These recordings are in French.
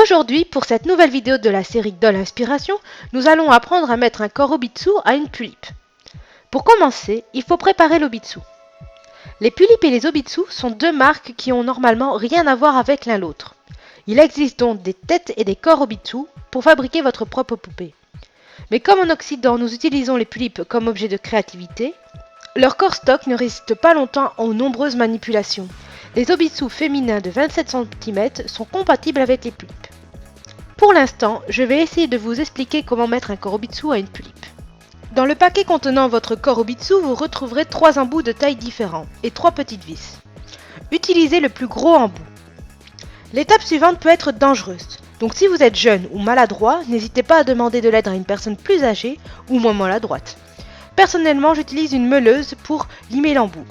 Aujourd'hui, pour cette nouvelle vidéo de la série Doll Inspiration, nous allons apprendre à mettre un korobitsu à une tulipe. Pour commencer, il faut préparer l'obitsu. Les tulipes et les obitsu sont deux marques qui ont normalement rien à voir avec l'un l'autre. Il existe donc des têtes et des korobitsu pour fabriquer votre propre poupée. Mais comme en Occident nous utilisons les tulipes comme objet de créativité, leur corps stock ne résiste pas longtemps aux nombreuses manipulations. Les obitsu féminins de 27 cm sont compatibles avec les tulipes. Pour l'instant, je vais essayer de vous expliquer comment mettre un korobitsu à une tulipe. Dans le paquet contenant votre korobitsu, vous retrouverez 3 embouts de taille différents et 3 petites vis. Utilisez le plus gros embout. L'étape suivante peut être dangereuse, donc si vous êtes jeune ou maladroit, n'hésitez pas à demander de l'aide à une personne plus âgée ou moins maladroite. Personnellement, j'utilise une meuleuse pour limer l'embout.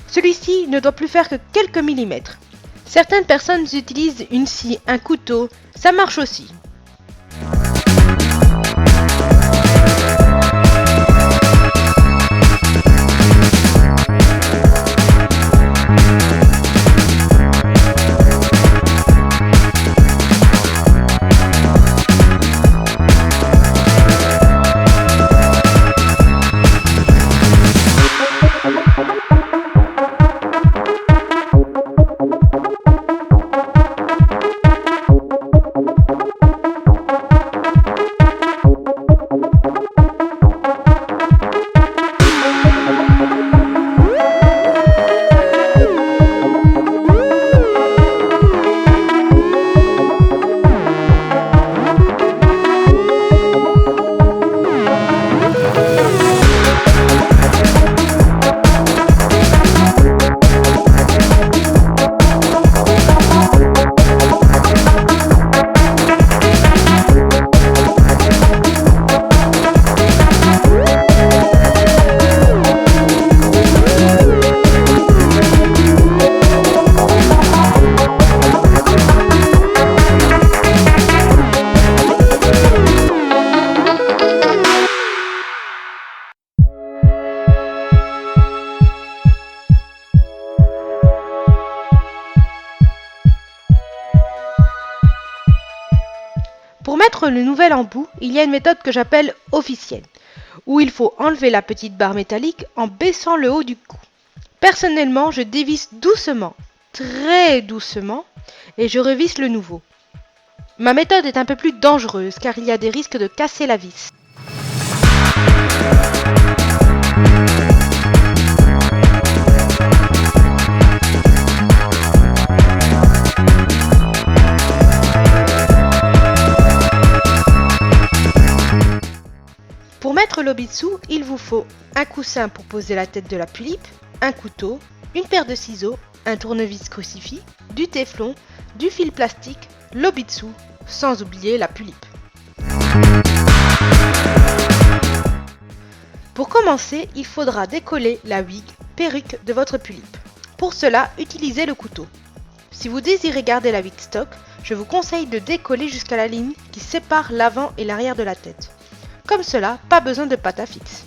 Celui-ci ne doit plus faire que quelques millimètres. Certaines personnes utilisent une scie, un couteau, ça marche aussi. Pour mettre le nouvel embout, il y a une méthode que j'appelle officielle, où il faut enlever la petite barre métallique en baissant le haut du cou. Personnellement, je dévisse doucement, très doucement, et je revisse le nouveau. Ma méthode est un peu plus dangereuse car il y a des risques de casser la vis. Pour mettre l'obitsu, il vous faut un coussin pour poser la tête de la tulipe, un couteau, une paire de ciseaux, un tournevis crucifix, du téflon, du fil plastique, l'obitsu, sans oublier la tulipe. Pour commencer, il faudra décoller la wig, perruque de votre tulipe. Pour cela, utilisez le couteau. Si vous désirez garder la wig stock, je vous conseille de décoller jusqu'à la ligne qui sépare l'avant et l'arrière de la tête. Comme cela, pas besoin de pâte à fixe.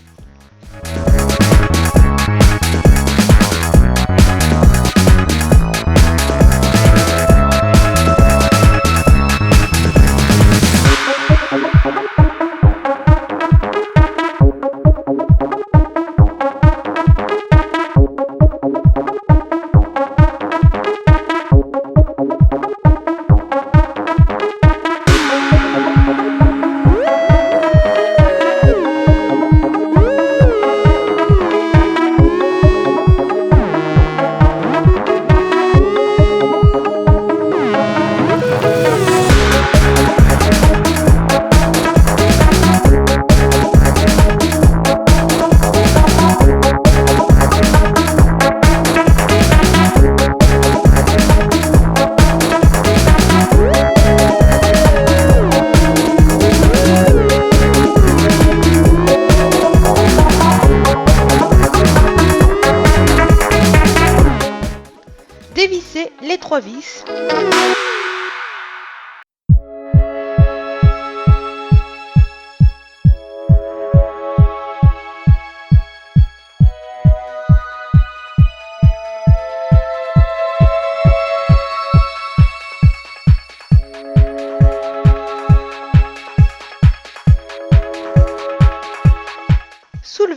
Dévissez les 3 vis.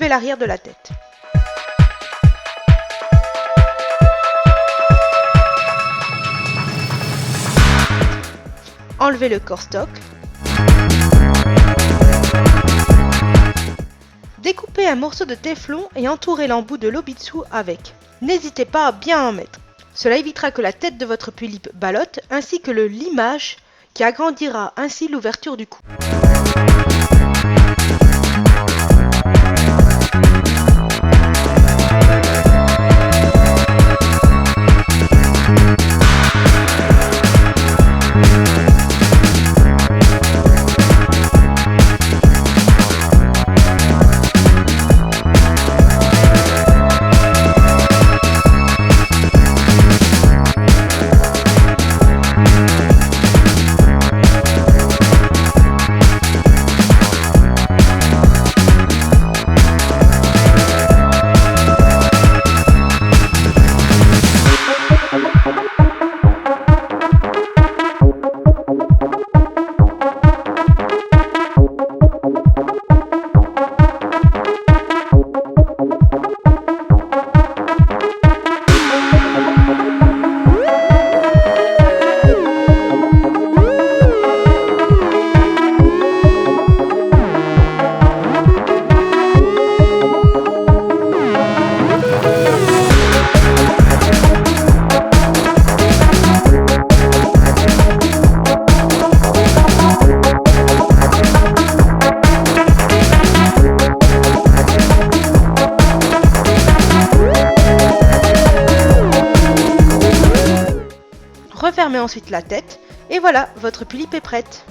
enlevez l'arrière de la tête. Enlevez le corps stock. Découpez un morceau de téflon et entourez l'embout de l'Obitsu avec. N'hésitez pas à bien en mettre. Cela évitera que la tête de votre pulipe ballotte ainsi que le limage qui agrandira ainsi l'ouverture du cou. Refermez ensuite la tête et voilà, votre pulipe est prête.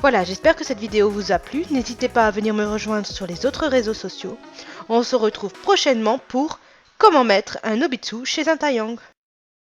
Voilà, j'espère que cette vidéo vous a plu. N'hésitez pas à venir me rejoindre sur les autres réseaux sociaux. On se retrouve prochainement pour comment mettre un Obitsu chez un Taeyong.